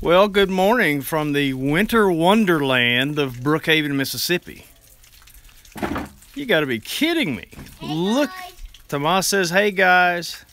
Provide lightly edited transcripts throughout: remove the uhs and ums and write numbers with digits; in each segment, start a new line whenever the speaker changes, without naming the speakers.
Well, good morning from the winter wonderland of Brookhaven, Mississippi. You got to be kidding me.
Hey
Look,
guys.
Tomas says, hey guys.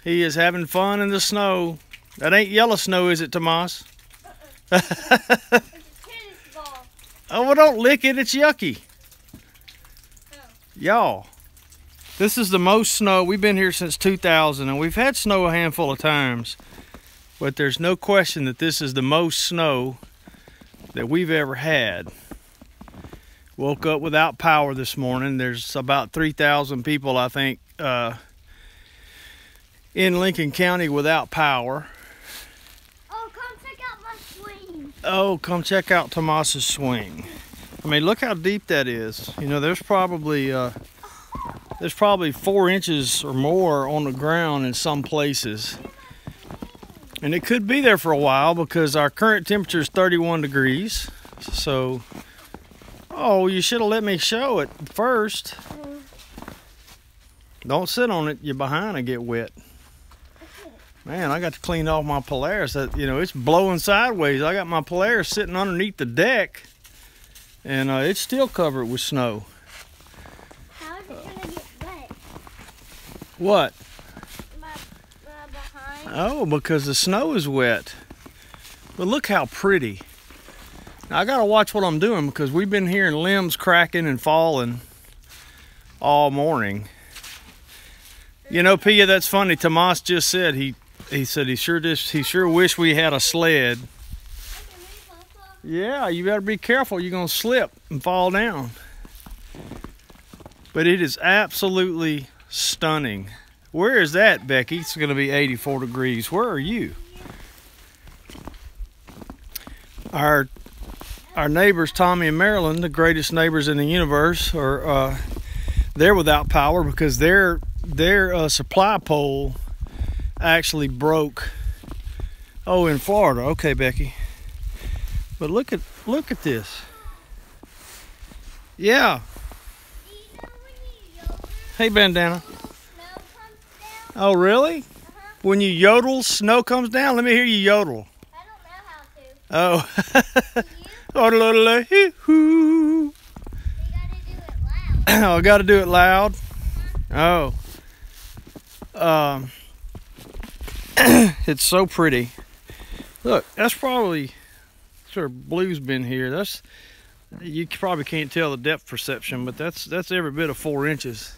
He is having fun in the snow. That ain't yellow snow, is it, Tomas?
It's a tennis ball.
Oh, well, don't lick it. It's yucky.
Oh.
Y'all, this is the most snow. We've been here since 2000, and we've had snow a handful of times. But there's no question that this is the most snow that we've ever had. Woke up without power this morning. There's about 3,000 people, I think, in Lincoln County without power.
Oh, come check out my swing.
Oh, come check out Tomas's swing. I mean, look how deep that is. You know, there's probably 4 inches or more on the ground in some places. And it could be there for a while because our current temperature is 31 degrees. So, oh, you should have let me show it first. Don't sit on it. You're behind and get wet. Man, I got to clean off my Polaris. You know, it's blowing sideways. I got my Polaris sitting underneath the deck, and it's still covered with snow.
How is it going to get wet?
What?
My behind?
Oh, because the snow is wet. But look how pretty. Now, I got to watch what I'm doing because we've been hearing limbs cracking and falling all morning. You know, Pia, that's funny. Tomas just said he said he sure wished we had a sled. Yeah, you better be careful. You're gonna slip and fall down. But it is absolutely stunning. Where is that, Becky? It's gonna be 84 degrees. Where are you? Our neighbors, Tommy and Marilyn, the greatest neighbors in the universe, are they're without power because their supply pole actually broke. Oh, in Florida. Okay, Becky. But look at this. Yeah.
Do you know when you yodel,
Hey, Bandana.
snow comes down?
Oh, really? When you yodel, snow comes down? Let me hear you yodel.
I don't know how to.
Oh.
Do you?
Oh,
You gotta do it loud.
I got to do it loud. Oh. It's so pretty. Look, that's probably sure Blue's been here. You probably can't tell the depth perception, but that's every bit of 4 inches.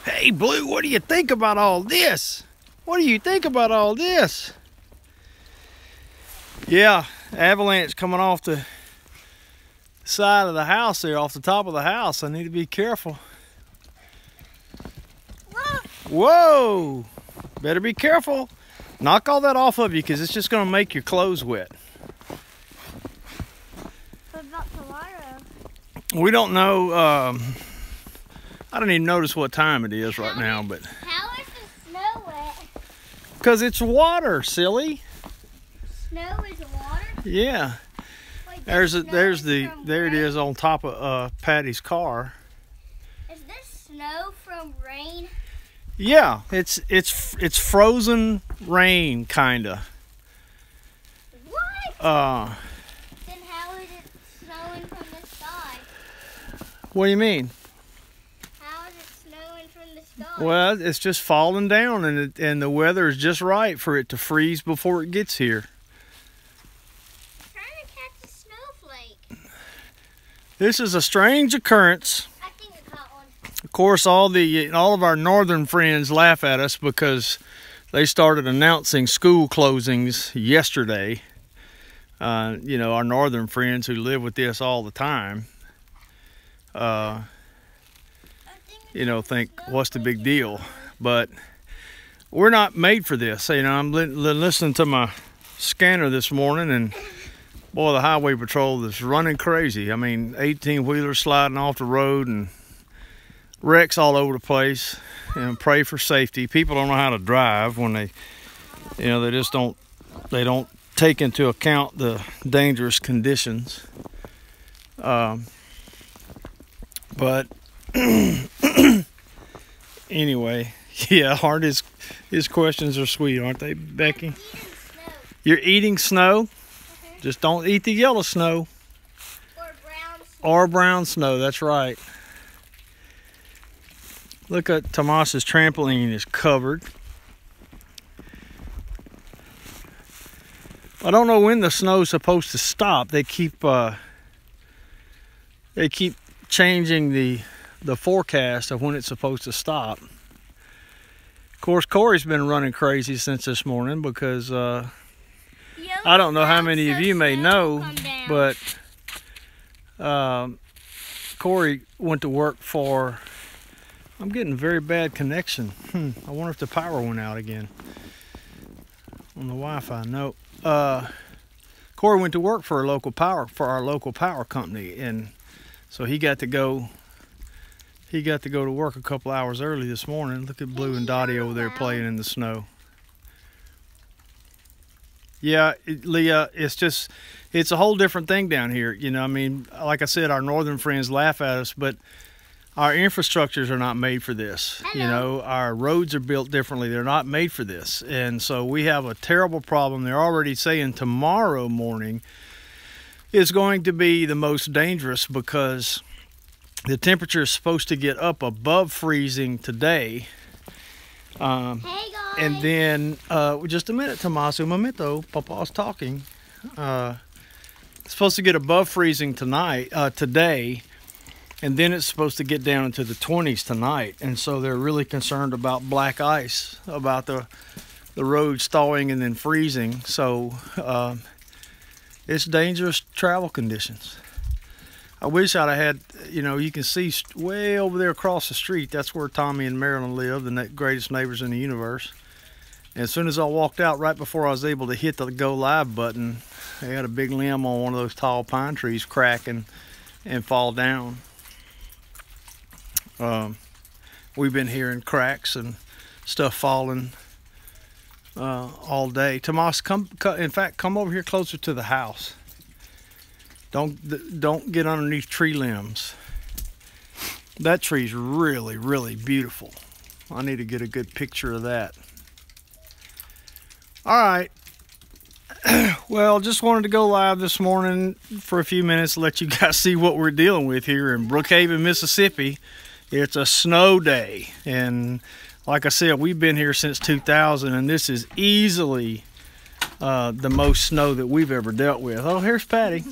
Hey, Blue, what do you think about all this? What do you think about all this? Yeah, avalanche coming off the side of the house there, off the top of the house. I need to be careful. Whoa! Better be careful. Knock all that off of you because it's just going to make your clothes wet.
What about tomorrow?
We don't know. I don't even notice what time it is right now, but
How is the snow wet?
because it's water, silly.
Snow is water?
Yeah.
Wait,
There it
rain?
is on top of Patty's car.
Is this snow from rain?
Yeah, it's frozen rain, kinda.
What? Then how is it snowing from the sky?
What do you mean?
How is it snowing from the sky?
Well, it's just falling down, and the weather is just right for it to freeze before it gets here.
I'm trying to catch a snowflake.
This is a strange occurrence.
I think I caught one.
Of course, all of our northern friends laugh at us because they started announcing school closings yesterday. You know, our northern friends who live with this all the time, you know, think, what's the big deal? But we're not made for this. You know, I'm listening to my scanner this morning, and boy, the highway patrol is running crazy. I mean, 18-wheelers sliding off the road and wrecks all over the place. And pray for safety. People don't know how to drive when they just don't take into account the dangerous conditions. But anyway, yeah, his questions are sweet, aren't they, Becky? You're eating snow. Just don't eat the yellow snow.
Or brown snow.
Or brown snow, that's right. Look at Tomas's trampoline is covered. I don't know when the snow's supposed to stop. They keep changing the forecast of when it's supposed to stop. Of course, Corey's been running crazy since this morning because I don't know how many of you may know, but Corey went to work for, I'm getting a very bad connection. I wonder if the power went out again on the Wi-Fi. Nope. Corey went to work for our local power company, and so he got to go to work a couple hours early this morning. Look at Blue and Dottie over there playing in the snow. Yeah, Leah, it's a whole different thing down here. You know, I mean, like I said, our northern friends laugh at us, but our infrastructures are not made for this.
Hello.
You know, our roads are built differently. They're not made for this. And so we have a terrible problem. They're already saying tomorrow morning is going to be the most dangerous because the temperature is supposed to get up above freezing today.
Hey guys.
And then, just a minute, Tomas, un momento, Papa's talking. It's supposed to get above freezing today. And then it's supposed to get down into the 20s tonight. And so they're really concerned about black ice, about the roads thawing and then freezing. So it's dangerous travel conditions. I wish I'd have had, you know, you can see way over there across the street. That's where Tommy and Marilyn live, the greatest neighbors in the universe. And as soon as I walked out, right before I was able to hit the go live button, they had a big limb on one of those tall pine trees crack and fall down. We've been hearing cracks and stuff falling all day. Tomas, in fact, come over here closer to the house. Don't get underneath tree limbs. That tree's really, really beautiful. I need to get a good picture of that. All right. Well, just wanted to go live this morning for a few minutes to let you guys see what we're dealing with here in Brookhaven, Mississippi. It's a snow day, and like I said, we've been here since 2000, and this is easily the most snow that we've ever dealt with. Oh, here's Patty.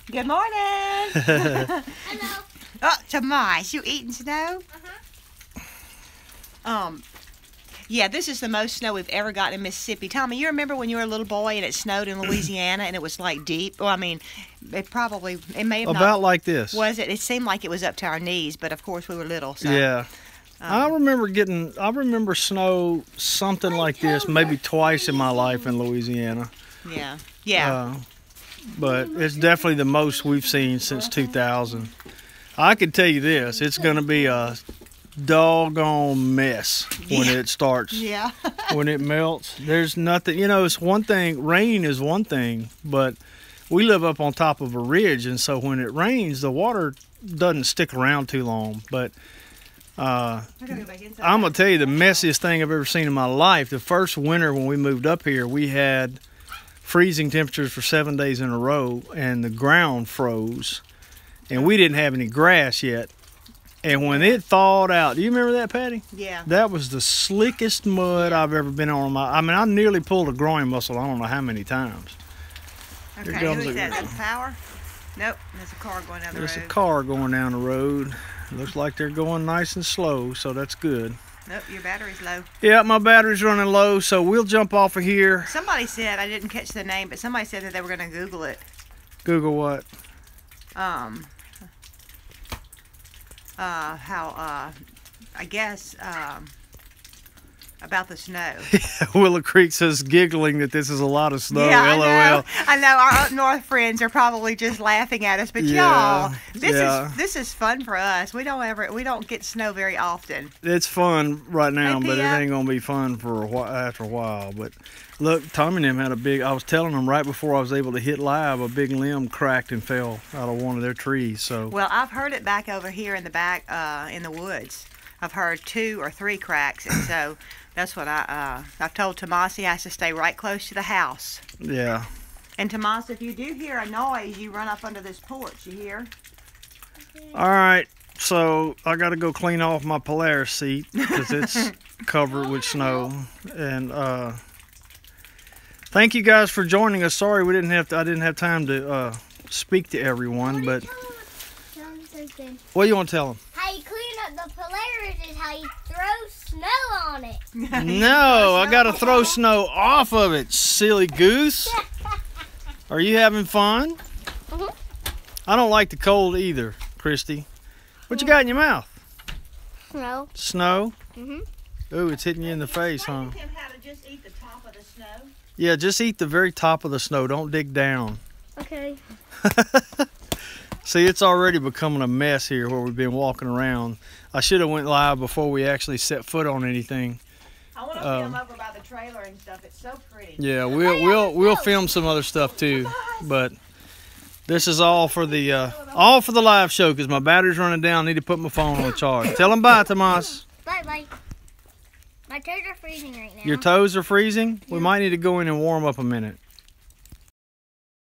Good morning.
Hello.
Oh, Tomas, you eating snow? Yeah, this is the most snow we've ever gotten in Mississippi. Tommy, you remember when you were a little boy and it snowed in Louisiana and it was like deep? Well, I mean, it may have
About like this.
Was it? It seemed like it was up to our knees, but of course we were little. So.
Yeah. I remember snow something like this maybe twice in my life in Louisiana.
Yeah. Yeah.
But it's definitely the most we've seen since 2000. I can tell you this, it's going to be a doggone mess when it starts.
Yeah.
When it melts. There's nothing, you know, it's one thing, rain is one thing, but we live up on top of a ridge, and so when it rains, the water doesn't stick around too long. But I'm going to tell you the messiest thing I've ever seen in my life. The first winter when we moved up here, we had freezing temperatures for 7 days in a row, and the ground froze, and we didn't have any grass yet. And when it thawed out, do you remember that, Patty?
Yeah.
That was the slickest mud I've ever been on. I mean, I nearly pulled a groin muscle I don't know how many times.
Okay, who is that? That's power? Nope, there's a car going down the road.
There's a car going down the road. Looks like they're going nice and slow, so that's good.
Nope, your battery's low.
Yeah, my battery's running low, so we'll jump off of here.
Somebody said, I didn't catch the name, but somebody said that they were going to Google it.
Google what?
I guess, about the snow.
Willow Creek says, giggling that this is a lot of snow.
Yeah,
LOL.
I know. Our up north friends are probably just laughing at us, but y'all, this is fun for us. We don't get snow very often.
It's fun right now,
Hey,
but it
Pia.
ain't gonna be fun for a while, after a while. But look, Tommy and them had a big. I was telling them right before I was able to hit live, a big limb cracked and fell out of one of their trees. So
Well, I've heard it back over here in the back in the woods. I've heard 2 or 3 cracks, and so That's what I've told Tomas he has to stay right close to the house.
Yeah.
And Tomas, if you do hear a noise, you run up under this porch. You hear?
All right. So I got to go clean off my Polaris seat because it's covered with snow. And thank you guys for joining us. Sorry I didn't have time to speak to everyone, but what do you want to tell them?
How you clean up the Polaris is how you throw snow on it.
No, I got to throw snow off of it, silly goose. Are you having fun?
Mhm.
I don't like the cold either, Christy. What you got in your mouth?
Snow.
Snow?
Mhm.
Ooh, it's hitting you in the face, huh?
Explain to him how to just eat the top of the snow.
Yeah, just eat the very top of the snow. Don't dig down.
Okay.
See, it's already becoming a mess here where we've been walking around. I should have went live before we actually set foot on anything.
I want to film over by the trailer and stuff. It's so pretty.
Yeah, we'll film some other stuff too, but this is all for the live show because my battery's running down. I need to put my phone on charge. Tell them bye, Tomas.
Bye bye. My toes are freezing right now.
Your toes are freezing? We might need to go in and warm up a minute.